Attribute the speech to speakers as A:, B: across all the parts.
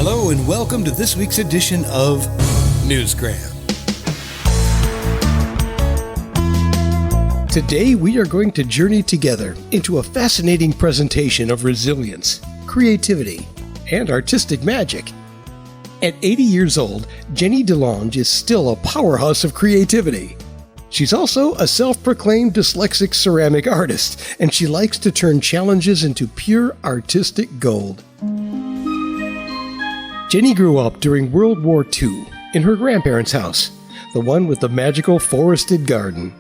A: Hello and welcome to this week's edition of Newsgram. Today we are going to journey together into a fascinating presentation of resilience, creativity, and artistic magic. At 80 years old, Gennie de Lange is still a powerhouse of creativity. She's also a self-proclaimed dyslexic ceramic artist, and she likes to turn challenges into pure artistic gold. Gennie grew up during World War II in her grandparents' house, the one with the magical forested garden.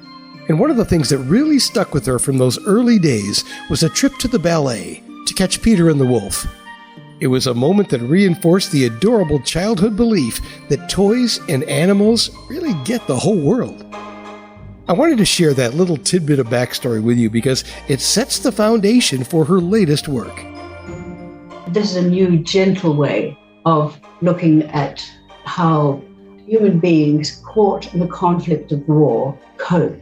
A: And one of the things that really stuck with her from those early days was a trip to the ballet to catch Peter and the Wolf. It was a moment that reinforced the adorable childhood belief that toys and animals really get the whole world. I wanted to share that little tidbit of backstory with you because it sets the foundation for her latest work.
B: This is a new, gentle way of looking at how human beings caught in the conflict of war cope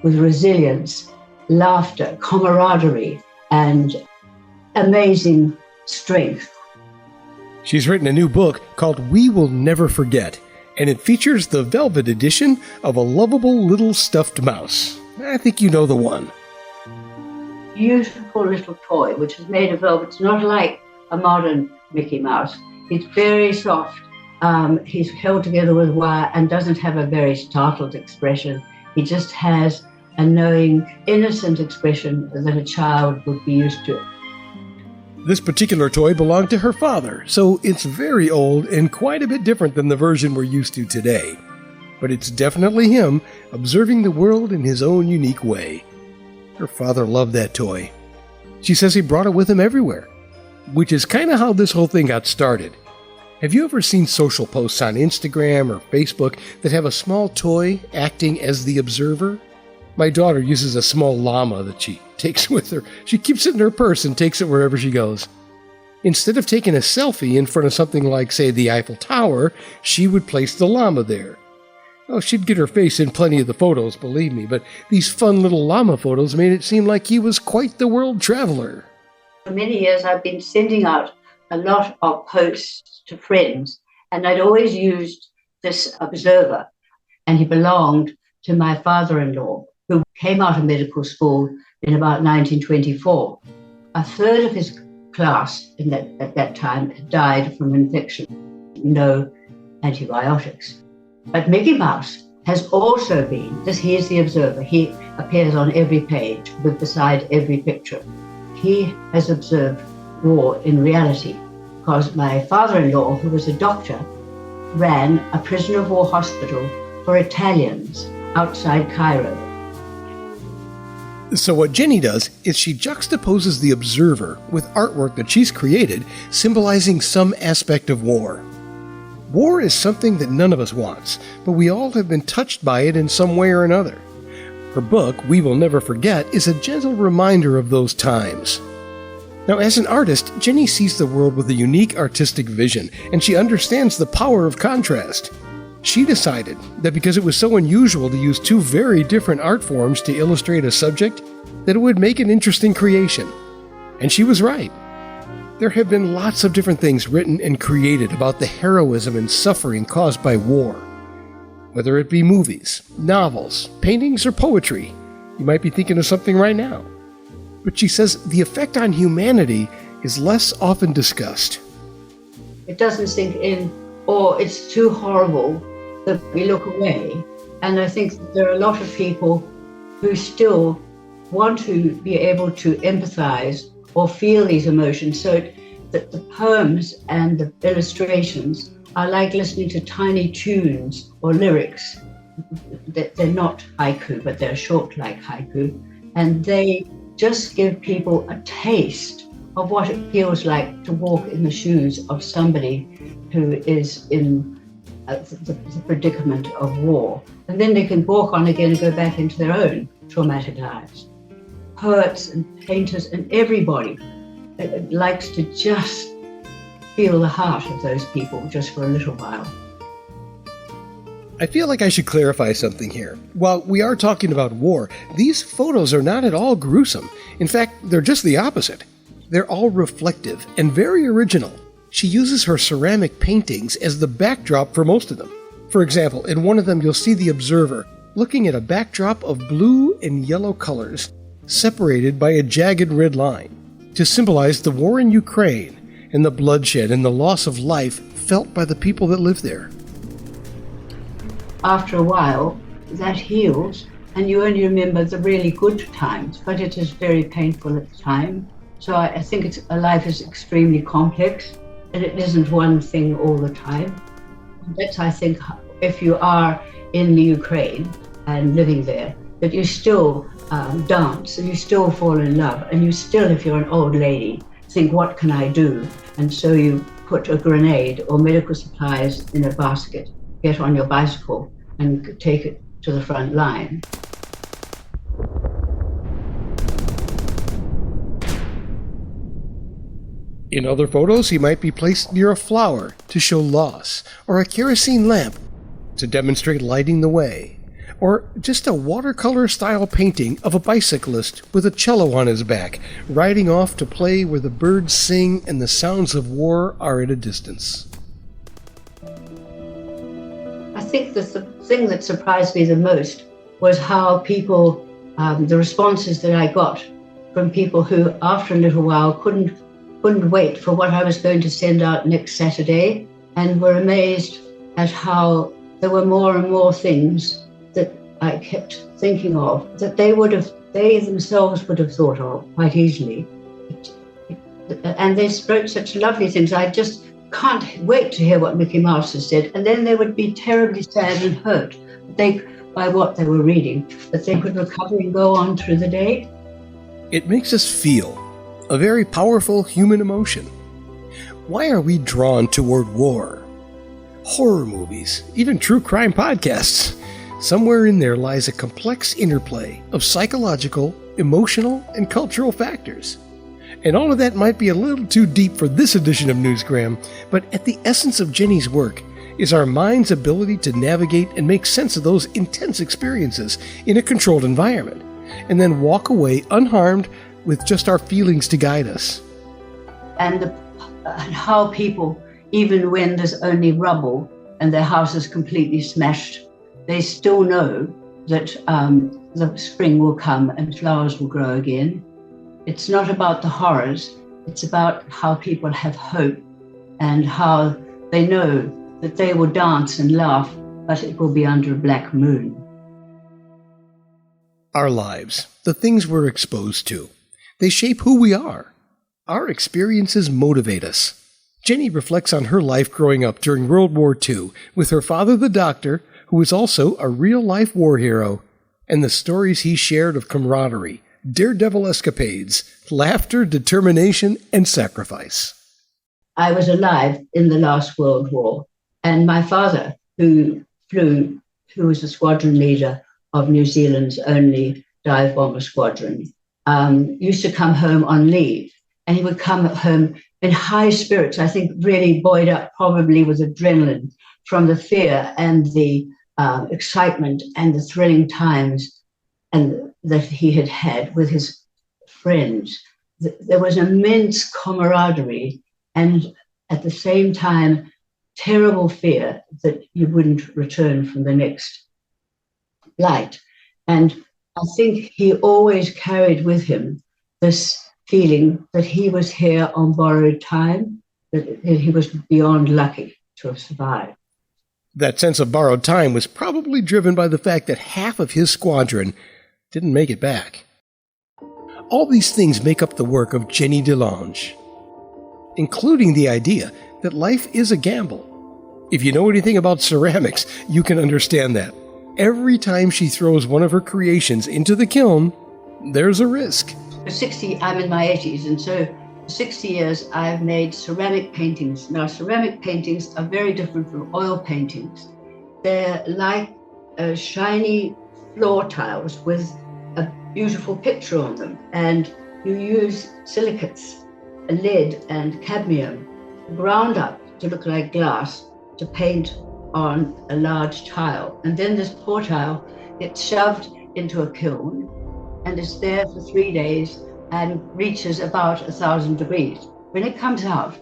B: with resilience, laughter, camaraderie, and amazing strength.
A: She's written a new book called We Will Never Forget, and it features the velvet edition of a lovable little stuffed mouse. I think you know the one.
B: Beautiful little toy, which is made of velvet. It's not like a modern Mickey Mouse. It's very soft. He's held together with wire and doesn't have a very startled expression. He just has a knowing, innocent expression that a child would be used to.
A: This particular toy belonged to her father, so it's very old and quite a bit different than the version we're used to today. But it's definitely him observing the world in his own unique way. Her father loved that toy. She says he brought it with him everywhere, which is kind of how this whole thing got started. Have you ever seen social posts on Instagram or Facebook that have a small toy acting as the observer? My daughter uses a small llama that she takes with her. She keeps it in her purse and takes it wherever she goes. Instead of taking a selfie in front of something like, say, the Eiffel Tower, she would place the llama there. Oh, she'd get her face in plenty of the photos, believe me, but these fun little llama photos made it seem like he was quite the world traveler.
B: For many years, I've been sending out a lot of posts to friends, and I'd always used this observer, and he belonged to my father-in-law, who came out of medical school in about 1924. A third of his class at that time had died from infection, no antibiotics. But Mickey Mouse has also been, he is the observer. He appears on every page, beside every picture. He has observed war in reality because my father-in-law, who was a doctor, ran a prisoner of war hospital for Italians outside Cairo.
A: So what Gennie does is she juxtaposes the observer with artwork that she's created symbolizing some aspect of war. War is something that none of us wants, but we all have been touched by it in some way or another. Her book, We Will Never Forget, is a gentle reminder of those times. Now, as an artist, Gennie sees the world with a unique artistic vision, and she understands the power of contrast. She decided that because it was so unusual to use two very different art forms to illustrate a subject, that it would make an interesting creation. And she was right. There have been lots of different things written and created about the heroism and suffering caused by war. Whether it be movies, novels, paintings, or poetry, you might be thinking of something right now. But she says the effect on humanity is less often discussed.
B: It doesn't sink in, or it's too horrible that we look away. And I think that there are a lot of people who still want to be able to empathize or feel these emotions, so that the poems and the illustrations are like listening to tiny tunes or lyrics. They're not haiku, but they're short like haiku. And they just give people a taste of what it feels like to walk in the shoes of somebody who is in the predicament of war. And then they can walk on again and go back into their own traumatic lives. Poets and painters and everybody likes to just feel the heart of those people just for a little while.
A: I feel like I should clarify something here. While we are talking about war, these photos are not at all gruesome. In fact, they're just the opposite. They're all reflective and very original. She uses her ceramic paintings as the backdrop for most of them. For example, in one of them you'll see the observer looking at a backdrop of blue and yellow colors, separated by a jagged red line, to symbolize the war in Ukraine and the bloodshed and the loss of life felt by the people that live there.
B: After a while, that heals, and you only remember the really good times, but it is very painful at the time. So I think life is extremely complex, and it isn't one thing all the time. That's, I think, if you are in the Ukraine and living there, that you still dance, and you still fall in love, and you still, if you're an old lady, think, what can I do? And so you put a grenade or medical supplies in a basket, get on your bicycle, and take it to the front line.
A: In other photos, he might be placed near a flower to show loss, or a kerosene lamp to demonstrate lighting the way, or just a watercolor-style painting of a bicyclist with a cello on his back, riding off to play where the birds sing and the sounds of war are at a distance.
B: I think the thing that surprised me the most was how people, the responses that I got from people who, after a little while, couldn't wait for what I was going to send out next Saturday, and were amazed at how there were more and more things that I kept thinking of that they themselves would have thought of quite easily. And they wrote such lovely things. I just can't wait to hear what Mickey Mouse has said. And then they would be terribly sad and hurt by what they were reading, that they could recover and go on through the day.
A: It makes us feel a very powerful human emotion. Why are we drawn toward war? Horror movies, even true crime podcasts. Somewhere in there lies a complex interplay of psychological, emotional, and cultural factors. And all of that might be a little too deep for this edition of Newsgram, but at the essence of Gennie's work is our mind's ability to navigate and make sense of those intense experiences in a controlled environment, and then walk away unharmed with just our feelings to guide us.
B: And how people, even when there's only rubble and their house is completely smashed, they still know that the spring will come and flowers will grow again. It's not about the horrors, it's about how people have hope and how they know that they will dance and laugh, but it will be under a black moon.
A: Our lives, the things we're exposed to, they shape who we are. Our experiences motivate us. Gennie reflects on her life growing up during World War II with her father, the doctor, who was also a real-life war hero, and the stories he shared of camaraderie, daredevil escapades, laughter, determination, and sacrifice.
B: I was alive in the last World War, and my father, who was the squadron leader of New Zealand's only dive bomber squadron, used to come home on leave, and he would come home in high spirits, I think really buoyed up probably with adrenaline from the fear and the excitement and the thrilling times and that he had had with his friends. There was immense camaraderie and at the same time terrible fear that you wouldn't return from the next flight. And I think he always carried with him this feeling that he was here on borrowed time, that he was beyond lucky to have survived.
A: That sense of borrowed time was probably driven by the fact that half of his squadron didn't make it back. All these things make up the work of Gennie de Lange, including the idea that life is a gamble. If you know anything about ceramics, you can understand that. Every time she throws one of her creations into the kiln, there's a risk.
B: I'm in my 80s, and so for 60 years I've made ceramic paintings. Now, ceramic paintings are very different from oil paintings. They're like shiny floor tiles with a beautiful picture on them, and you use silicates, lead and cadmium ground up to look like glass to paint on a large tile. And then this poor tile gets shoved into a kiln and is there for 3 days and reaches about 1,000 degrees. When it comes out,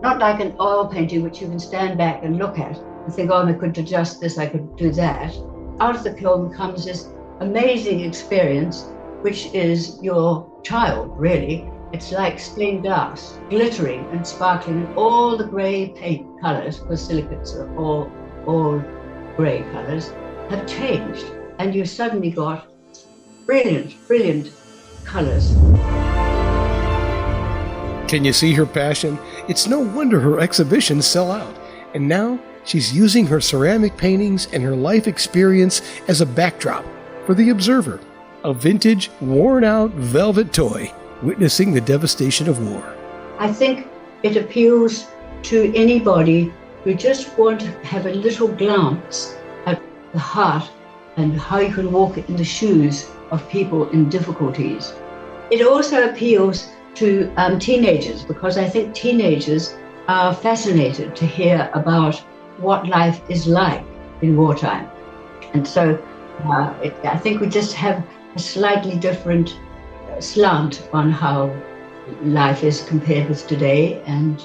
B: not like an oil painting, which you can stand back and look at and think, oh, I could adjust this, I could do that. Out of the kiln comes this amazing experience, which is your child, really. It's like stained glass, glittering and sparkling, and all the grey paint colours, because silicates are all grey colours, have changed. And you've suddenly got brilliant, brilliant colours.
A: Can you see her passion? It's no wonder her exhibitions sell out. And now she's using her ceramic paintings and her life experience as a backdrop for the observer, a vintage, worn-out velvet toy witnessing the devastation of war.
B: I think it appeals to anybody who just want to have a little glance at the heart and how you can walk in the shoes of people in difficulties. It also appeals to teenagers, because I think teenagers are fascinated to hear about what life is like in wartime. And so I think we just have a slightly different slant on how life is compared with today, and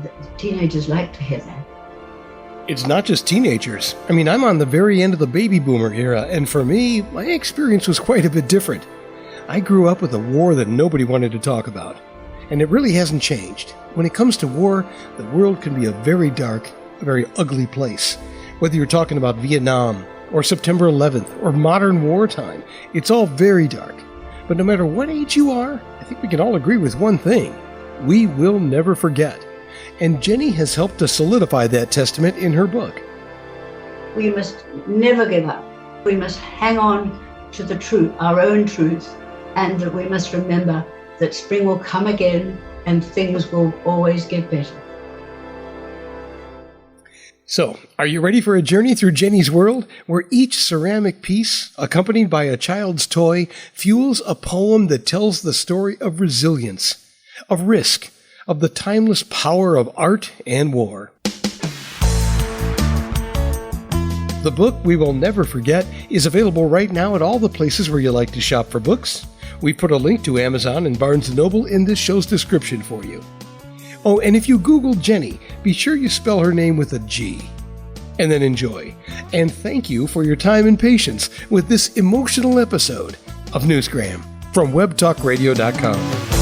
B: the teenagers like to hear that.
A: It's not just teenagers. I mean, I'm on the very end of the baby boomer era, and for me, my experience was quite a bit different. I grew up with a war that nobody wanted to talk about, and it really hasn't changed. When it comes to war, the world can be a very dark, a very ugly place. Whether you're talking about Vietnam, or September 11th, or modern wartime, it's all very dark. But no matter what age you are, I think we can all agree with one thing: we will never forget. And Gennie has helped to solidify that testament in her book.
B: We must never give up. We must hang on to the truth, our own truth, and that we must remember that spring will come again and things will always get better.
A: So, are you ready for a journey through Gennie's world, where each ceramic piece, accompanied by a child's toy, fuels a poem that tells the story of resilience, of risk, of the timeless power of art and war? The book We Will Never Forget is available right now at all the places where you like to shop for books. We put a link to Amazon and Barnes & Noble in this show's description for you. Oh, and if you Google Gennie, be sure you spell her name with a G. And then enjoy. And thank you for your time and patience with this emotional episode of Newsgram from webtalkradio.com.